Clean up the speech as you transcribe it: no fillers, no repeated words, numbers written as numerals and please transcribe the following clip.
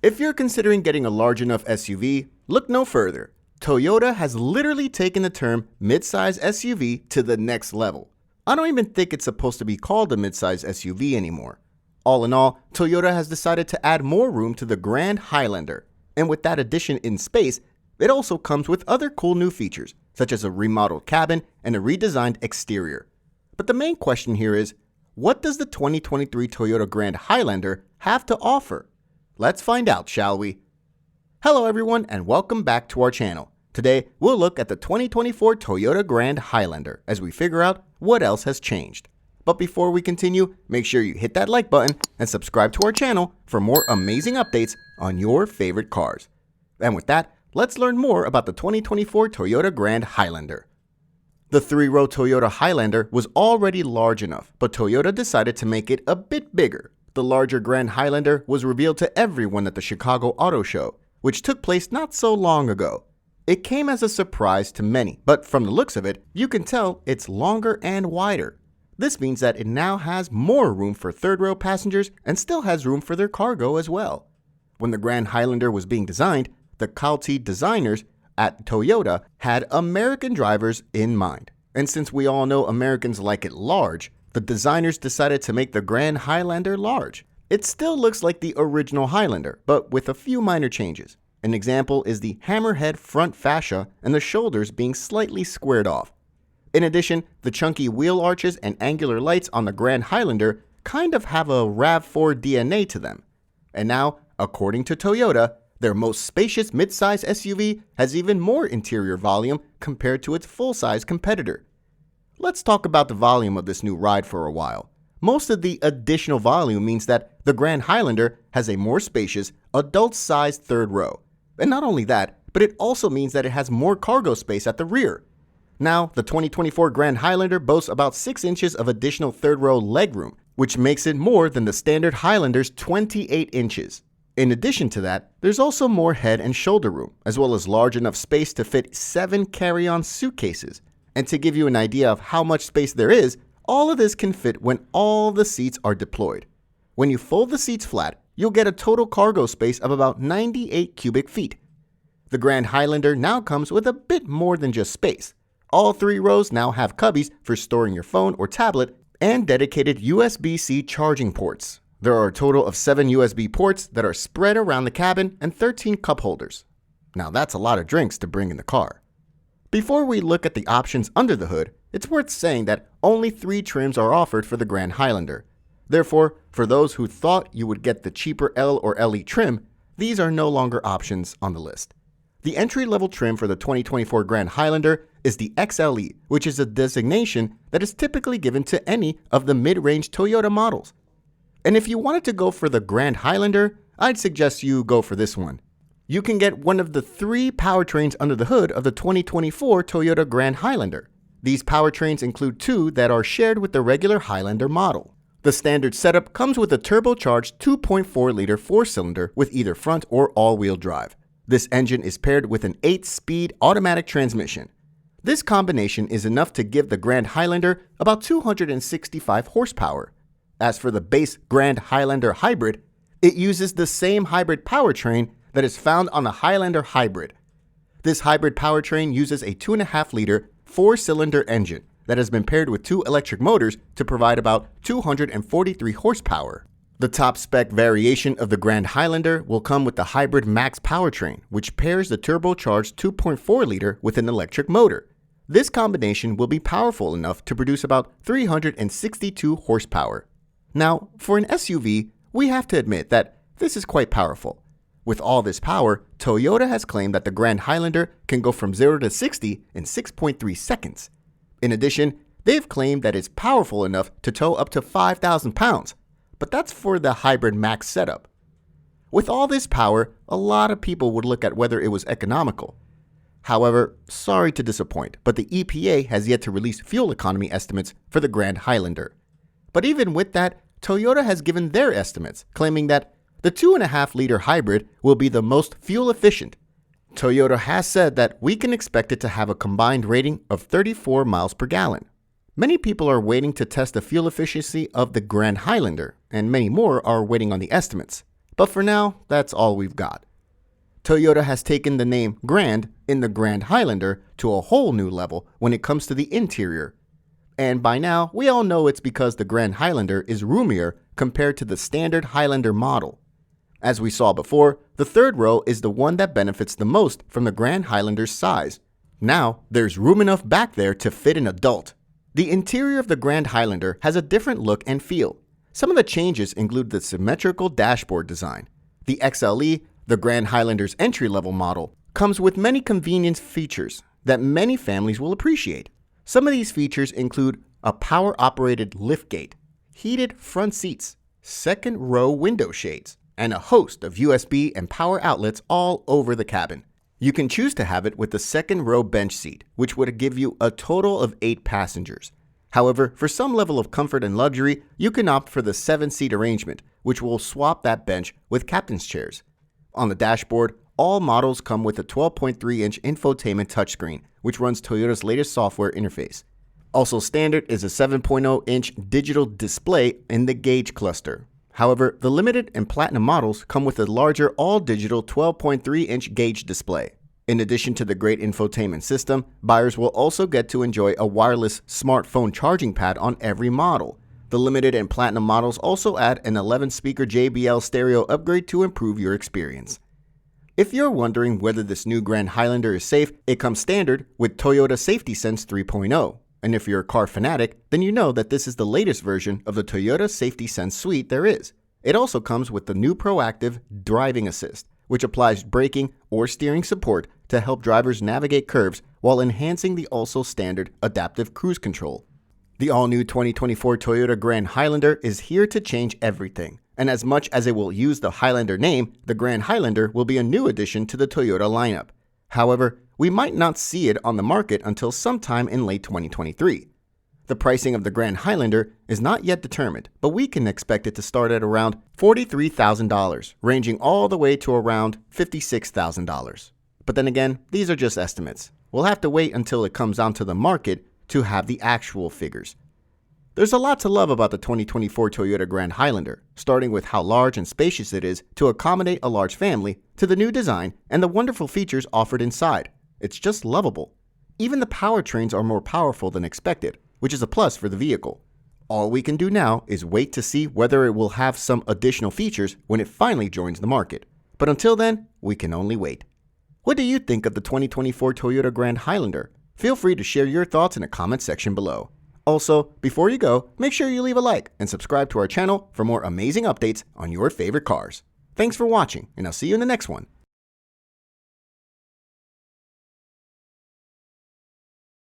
If you're considering getting a large enough SUV, look no further. Toyota has literally taken the term midsize SUV to the next level. I don't even think it's supposed to be called a midsize SUV anymore. All in all, Toyota has decided to add more room to the Grand Highlander. And with that addition in space, it also comes with other cool new features, such as a remodeled cabin and a redesigned exterior. But the main question here is, what does the 2023 Toyota Grand Highlander have to offer? Let's find out, shall we? Hello everyone and welcome back to our channel. Today, we'll look at the 2024 Toyota Grand Highlander as we figure out what else has changed. But before we continue, make sure you hit that like button and subscribe to our channel for more amazing updates on your favorite cars. And with that, let's learn more about the 2024 Toyota Grand Highlander. The three-row Toyota Highlander was already large enough, but Toyota decided to make it a bit bigger. The larger Grand Highlander was revealed to everyone at the Chicago Auto Show, which took place not so long ago. It came as a surprise to many, but from the looks of it, you can tell it's longer and wider. This means that it now has more room for third-row passengers and still has room for their cargo as well. When the Grand Highlander was being designed, the quality designers at Toyota had American drivers in mind. And since we all know Americans like it large, the designers decided to make the Grand Highlander large. It still looks like the original Highlander, but with a few minor changes. An example is the hammerhead front fascia and the shoulders being slightly squared off. In addition, the chunky wheel arches and angular lights on the Grand Highlander kind of have a RAV4 DNA to them. And now, according to Toyota, their most spacious midsize SUV has even more interior volume compared to its full-size competitor. Let's talk about the volume of this new ride for a while. Most of the additional volume means that the Grand Highlander has a more spacious, adult-sized third row. And not only that, but it also means that it has more cargo space at the rear. Now, the 2024 Grand Highlander boasts about 6 inches of additional third-row legroom, which makes it more than the standard Highlander's 28 inches. In addition to that, there's also more head and shoulder room, as well as large enough space to fit 7 carry-on suitcases. And to give you an idea of how much space there is, all of this can fit when all the seats are deployed. When you fold the seats flat, you'll get a total cargo space of about 98 cubic feet. The Grand Highlander now comes with a bit more than just space. All 3 rows now have cubbies for storing your phone or tablet and dedicated USB-C charging ports. There are a total of 7 USB ports that are spread around the cabin and 13 cup holders. Now that's a lot of drinks to bring in the car. Before we look at the options under the hood, it's worth saying that only 3 trims are offered for the Grand Highlander. Therefore, for those who thought you would get the cheaper L or LE trim, these are no longer options on the list. The entry-level trim for the 2024 Grand Highlander is the XLE, which is a designation that is typically given to any of the mid-range Toyota models. And if you wanted to go for the Grand Highlander, I'd suggest you go for this one. You can get one of the 3 powertrains under the hood of the 2024 Toyota Grand Highlander. These powertrains include 2 that are shared with the regular Highlander model. The standard setup comes with a turbocharged 2.4-liter 4-cylinder with either front or all-wheel drive. This engine is paired with an 8-speed automatic transmission. This combination is enough to give the Grand Highlander about 265 horsepower. As for the base Grand Highlander Hybrid, it uses the same hybrid powertrain that is found on the Highlander Hybrid. This hybrid powertrain uses a 2.5-liter 4-cylinder engine that has been paired with 2 electric motors to provide about 243 horsepower. The top spec variation of the Grand Highlander will come with the Hybrid Max powertrain, which pairs the turbocharged 2.4-liter with an electric motor. This combination will be powerful enough to produce about 362 horsepower. Now, for an SUV, we have to admit that this is quite powerful. With all this power, Toyota has claimed that the Grand Highlander can go from 0 to 60 in 6.3 seconds. In addition, they've claimed that it's powerful enough to tow up to 5,000 pounds, but that's for the Hybrid Max setup. With all this power, a lot of people would look at whether it was economical. However, sorry to disappoint, but the EPA has yet to release fuel economy estimates for the Grand Highlander. But even with that, Toyota has given their estimates, claiming that the 2.5-liter hybrid will be the most fuel efficient. Toyota has said that we can expect it to have a combined rating of 34 miles per gallon. Many people are waiting to test the fuel efficiency of the Grand Highlander, and many more are waiting on the estimates. But for now, that's all we've got. Toyota has taken the name Grand in the Grand Highlander to a whole new level when it comes to the interior. And by now, we all know it's because the Grand Highlander is roomier compared to the standard Highlander model. As we saw before, the third row is the one that benefits the most from the Grand Highlander's size. Now, there's room enough back there to fit an adult. The interior of the Grand Highlander has a different look and feel. Some of the changes include the symmetrical dashboard design. The XLE, the Grand Highlander's entry-level model, comes with many convenience features that many families will appreciate. Some of these features include a power-operated liftgate, heated front seats, second-row window shades, and a host of USB and power outlets all over the cabin. You can choose to have it with the second-row bench seat, which would give you a total of 8 passengers. However, for some level of comfort and luxury, you can opt for the 7-seat arrangement, which will swap that bench with captain's chairs. On the dashboard, all models come with a 12.3-inch infotainment touchscreen, which runs Toyota's latest software interface. Also standard is a 7.0-inch digital display in the gauge cluster. However, the limited and platinum models come with a larger all-digital 12.3-inch gauge display. In addition to the great infotainment system, buyers will also get to enjoy a wireless smartphone charging pad on every model. The limited and platinum models also add an 11-speaker JBL stereo upgrade to improve your experience. If you're wondering whether this new Grand Highlander is safe, it comes standard with Toyota Safety Sense 3.0. And if you're a car fanatic, then you know that this is the latest version of the Toyota Safety Sense suite there is. It also comes with the new proactive driving assist, which applies braking or steering support to help drivers navigate curves while enhancing the also standard adaptive cruise control. The all-new 2024 Toyota Grand Highlander is here to change everything. And as much as it will use the Highlander name, the Grand Highlander will be a new addition to the Toyota lineup. However, we might not see it on the market until sometime in late 2023. The pricing of the Grand Highlander is not yet determined, but we can expect it to start at around $43,000, ranging all the way to around $56,000. But then again, these are just estimates. We'll have to wait until it comes onto the market to have the actual figures. There's a lot to love about the 2024 Toyota Grand Highlander, starting with how large and spacious it is to accommodate a large family, to the new design and the wonderful features offered inside. It's just lovable. Even the powertrains are more powerful than expected, which is a plus for the vehicle. All we can do now is wait to see whether it will have some additional features when it finally joins the market. But until then, we can only wait. What do you think of the 2024 Toyota Grand Highlander? Feel free to share your thoughts in the comment section below. Also, before you go, make sure you leave a like and subscribe to our channel for more amazing updates on your favorite cars. Thanks for watching, and I'll see you in the next one.